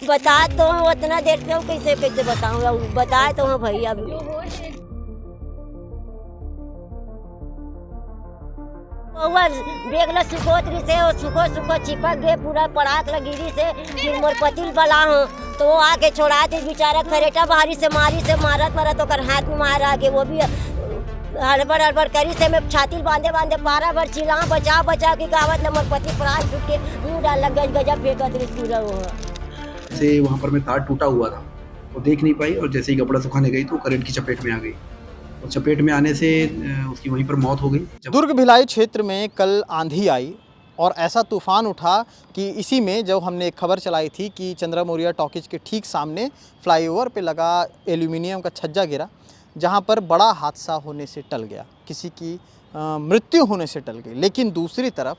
बता तो हम उतना देखते हो, कैसे कैसे बताऊँ, बताए तो हम भैया भी। बेगला सुखोत्री से और सुखो चिपक गए, पूरा पड़ाक लगी से फिर मोर पतिल बला हूँ तो वो आके छोड़ा थे बेचारा, खरेटा भारी से मारत तो कर हाथ में मार आगे, वो भी हड़बड़ करी से मैं छाती बांधे पारा भर चिल्ला बचा की गावत ल मोर पति प्राण छूट के मुँह डाल लग गजब फेंकत रही पूरा वो से वहाँ पर मैं तार टूटा हुआ था, वो देख नहीं पाई और जैसे ही कपड़ा सुखाने गई तो करंट की चपेट में आ गई। और चपेट में आने से उसकी वहीं पर मौत हो गई। दुर्ग भिलाई क्षेत्र में कल आंधी आई और ऐसा तूफान उठा कि इसी में जब हमने एक खबर चलाई थी कि चंद्रा मौर्या टॉकीज के ठीक सामने फ्लाईओवर पे लगा एल्यूमिनियम का छज्जा गिरा, जहां पर बड़ा हादसा होने से टल गया, किसी की मृत्यु होने से टल गई। लेकिन दूसरी तरफ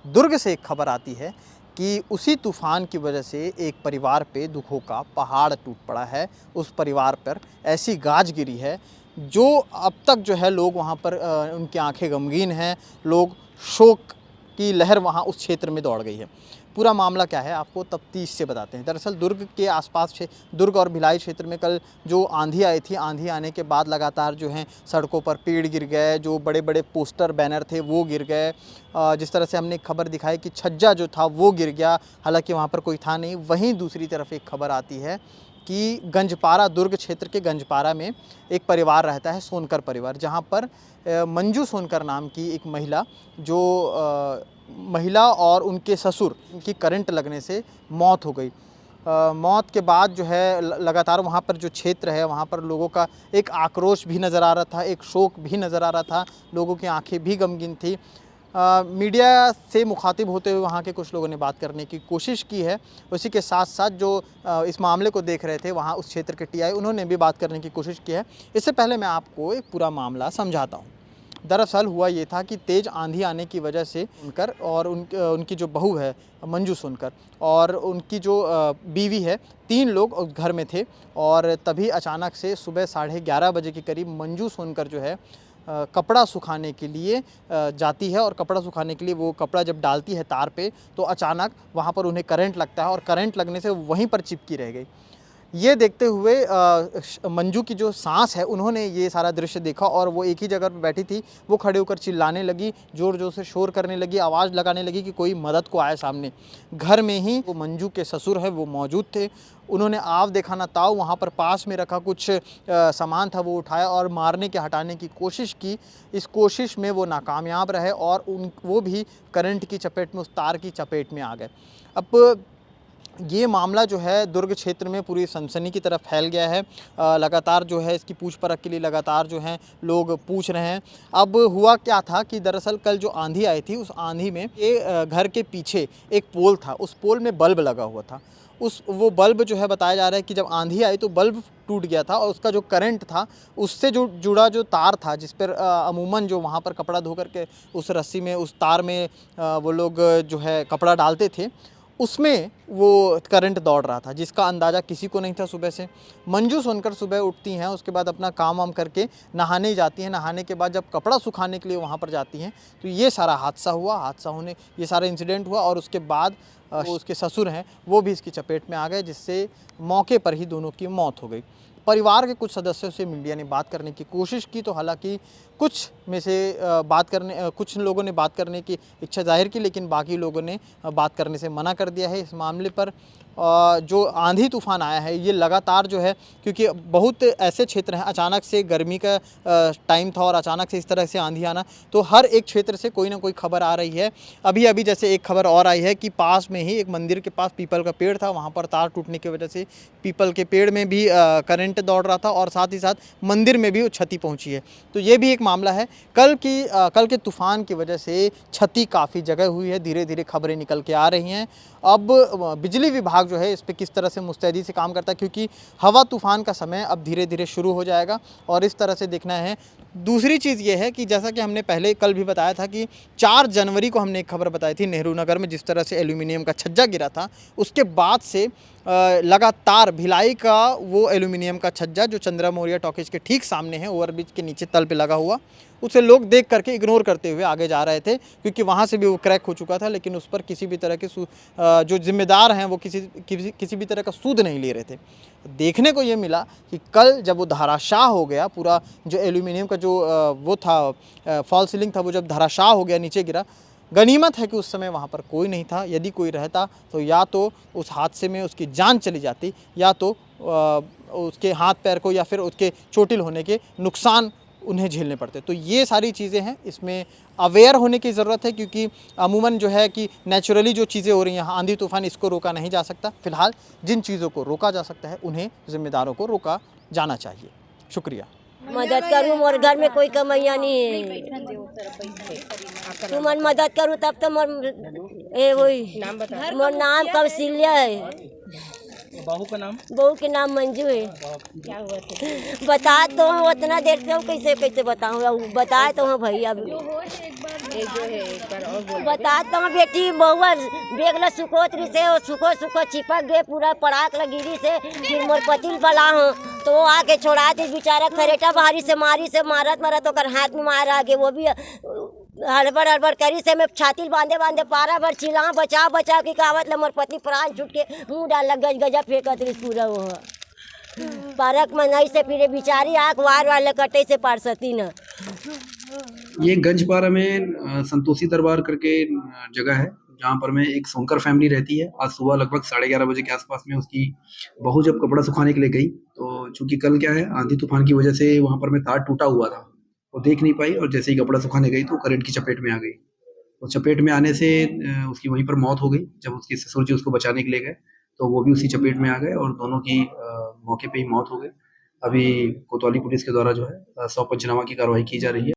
दुर्ग से एक खबर आती है कि उसी तूफ़ान की वजह से एक परिवार पे दुखों का पहाड़ टूट पड़ा है। उस परिवार पर ऐसी गाज गिरी है जो अब तक जो है लोग वहाँ पर उनकी आंखें गमगीन हैं, लोग शोक की लहर वहाँ उस क्षेत्र में दौड़ गई है। पूरा मामला क्या है आपको तफ्तीश से बताते हैं। दरअसल दुर्ग के आसपास दुर्ग और भिलाई क्षेत्र में कल जो आंधी आई थी, आंधी आने के बाद लगातार जो हैं सड़कों पर पेड़ गिर गए, जो बड़े बड़े पोस्टर बैनर थे वो गिर गए। जिस तरह से हमने खबर दिखाई कि छज्जा जो था वो गिर गया, हालांकि वहाँ पर कोई था नहीं। वहीं दूसरी तरफ एक खबर आती है कि गंजपारा, दुर्ग क्षेत्र के गंजपारा में एक परिवार रहता है, सोनकर परिवार, जहाँ पर मंजू सोनकर नाम की एक महिला, जो महिला और उनके ससुर की करंट लगने से मौत हो गई। मौत के बाद जो है लगातार वहाँ पर जो क्षेत्र है वहाँ पर लोगों का एक आक्रोश भी नज़र आ रहा था, एक शोक भी नज़र आ रहा था, लोगों की आंखें भी गमगीन थी। मीडिया से मुखातिब होते हुए वहाँ के कुछ लोगों ने बात करने की कोशिश की है। उसी के साथ साथ जो इस मामले को देख रहे थे वहाँ उस क्षेत्र के टीआई, उन्होंने भी बात करने की कोशिश की है। इससे पहले मैं आपको एक पूरा मामला समझाता हूँ। दरअसल हुआ ये था कि तेज़ आंधी आने की वजह से उनकर और उनकी जो बहू है मंजू सोनकर और उनकी जो बीवी है, 3 लोग घर में थे और तभी अचानक से सुबह 11:30 बजे के करीब मंजू सोनकर जो है कपड़ा सुखाने के लिए जाती है और कपड़ा सुखाने के लिए वो कपड़ा जब डालती है तार पे तो अचानक वहाँ पर उन्हें करंट लगता है और करंट लगने से वहीं पर चिपकी रह गई। ये देखते हुए मंजू की जो सास है उन्होंने ये सारा दृश्य देखा और वो एक ही जगह पर बैठी थी, वो खड़े होकर चिल्लाने लगी, ज़ोर ज़ोर से शोर करने लगी, आवाज़ लगाने लगी कि कोई मदद को आए सामने। घर में ही वो मंजू के ससुर है वो मौजूद थे। उन्होंने आव देखा ना ताव, वहाँ पर पास में रखा कुछ सामान था वो उठाया और मारने के हटाने की कोशिश की। इस कोशिश में वो नाकामयाब रहे और वो भी करंट की चपेट में, उस तार की चपेट में आ गए। अब ये मामला जो है दुर्ग क्षेत्र में पूरी सनसनी की तरफ फैल गया है। लगातार जो है इसकी पूछ परख के लिए लगातार जो हैं लोग पूछ रहे हैं। अब हुआ क्या था कि दरअसल कल जो आंधी आई थी उस आंधी में ये घर के पीछे एक पोल था, उस पोल में बल्ब लगा हुआ था। वो बल्ब जो है बताया जा रहा है कि जब आंधी आई तो बल्ब टूट गया था और उसका जो करंट था उससे जो जुड़ा जो तार था जिस पर अमूमन जो वहाँ पर कपड़ा धो करके उस रस्सी में, उस तार में वो लोग जो है कपड़ा डालते थे, उसमें वो करंट दौड़ रहा था, जिसका अंदाज़ा किसी को नहीं था। सुबह से मंजू सोनकर सुबह उठती हैं, उसके बाद अपना काम वाम करके नहाने जाती हैं। नहाने के बाद जब कपड़ा सुखाने के लिए वहाँ पर जाती हैं तो ये सारा हादसा हुआ। हादसा होने ये सारा इंसिडेंट हुआ और उसके बाद उसके ससुर हैं वो भी इसकी चपेट में आ गए, जिससे मौके पर ही दोनों की मौत हो गई। परिवार के कुछ सदस्यों से मीडिया ने बात करने की कोशिश की तो हालांकि कुछ में से कुछ लोगों ने बात करने की इच्छा जाहिर की, लेकिन बाकी लोगों ने बात करने से मना कर दिया है। इस मामले पर जो आंधी तूफान आया है ये लगातार जो है, क्योंकि बहुत ऐसे क्षेत्र हैं, अचानक से गर्मी का टाइम था और अचानक से इस तरह से आंधी आना, तो हर एक क्षेत्र से कोई ना कोई खबर आ रही है। अभी जैसे एक खबर और आई है कि पास में ही एक मंदिर के पास पीपल का पेड़ था, वहाँ पर तार टूटने की वजह से पीपल के पेड़ में भी करंट दौड़ रहा था और साथ ही साथ मंदिर में भी क्षति पहुँची है। तो ये भी एक मामला है। कल के तूफ़ान की वजह से क्षति काफ़ी जगह हुई है, धीरे धीरे खबरें निकल के आ रही हैं। अब बिजली विभाग जो है इस पे किस तरह से मुस्तैदी से काम करता है, क्योंकि हवा तूफ़ान का समय अब धीरे धीरे शुरू हो जाएगा और इस तरह से देखना है। दूसरी चीज़ ये है कि जैसा कि हमने पहले कल भी बताया था कि 4 जनवरी को हमने एक खबर बताई थी नेहरू नगर में जिस तरह से एल्यूमिनियम का छज्जा गिरा था, उसके बाद से लगातार भिलाई का वो एल्यूमिनियम का छज्जा जो चंद्रा मौर्या टॉकीज के ठीक सामने है, ओवरब्रिज के नीचे तल पे लगा हुआ, उसे लोग देख करके इग्नोर करते हुए आगे जा रहे थे, क्योंकि वहाँ से भी वो क्रैक हो चुका था, लेकिन उस पर किसी भी तरह के जो जिम्मेदार हैं वो किसी भी तरह का सूद नहीं ले रहे थे। देखने को ये मिला कि कल जब वो धराशाह हो गया, पूरा जो एल्यूमिनियम का जो वो था फॉल सीलिंग था, वो जब धराशाह हो गया, नीचे गिरा, गनीमत है कि उस समय वहाँ पर कोई नहीं था। यदि कोई रहता तो या तो उस हादसे में उसकी जान चली जाती, या तो उसके हाथ पैर को या फिर उसके चोटिल होने के नुकसान उन्हें झेलने पड़ते। तो ये सारी चीज़ें हैं, इसमें अवेयर होने की ज़रूरत है, क्योंकि अमूमन जो है कि नेचुरली जो चीज़ें हो रही हैं, आंधी तूफान, इसको रोका नहीं जा सकता। फ़िलहाल जिन चीज़ों को रोका जा सकता है उन्हें ज़िम्मेदारों को रोका जाना चाहिए। शुक्रिया। मदद करूँ, मोर घर में कोई कमैया नहीं है, तुमन मदद करूँ तब तो वही मोर नाम कौशल्या है। बहू का नाम? बहू के नाम मंजू है। क्या हुआ था बता तो हूँ, उतना देर से कैसे बताऊँ, बताए तो हूँ भैया बता तो हूँ बेटी, बहुआ बेगला सुखोत्री से सुखो चिपक गए, पूरा पड़ाक लगिरी से, फिर मोर पतिल बला हूँ तो वो आके छोड़ा दी बेचारा, खरेटा बाहरी से मारत ओकर हाथ में मार आगे, वो भी हड़बड़ करी से मैं छाती बांधे पारा भर चिल्ला बचाव की कहावत ले, मोर पति प्राण छूट के मुँह डाल गजा फेंकत रही पूरा वो पारक मनई से, फिर बिचारी आँख वार कटे से पारसती न। ये गंजपारा में संतोषी दरबार करके जगह है, जहाँ पर में एक सोनकर फैमिली रहती है। आज सुबह लगभग 11:30 बजे के आसपास में उसकी बहू जब कपड़ा सुखाने के लिए गई, तो चूंकि कल क्या है, आंधी तूफान की वजह से वहाँ पर में तार टूटा हुआ था, वो देख नहीं पाई, और जैसे ही कपड़ा सुखाने गई तो करंट की चपेट में आ गई। तो चपेट में आने से उसकी वहीं पर मौत हो गई। जब उसके ससुर जी उसको बचाने के लिए गए तो वो भी उसी चपेट में आ गए, और दोनों की मौके पे ही मौत हो गई। अभी कोतवाली पुलिस के द्वारा जो है 100 पंचनामा की कार्रवाई की जा रही है।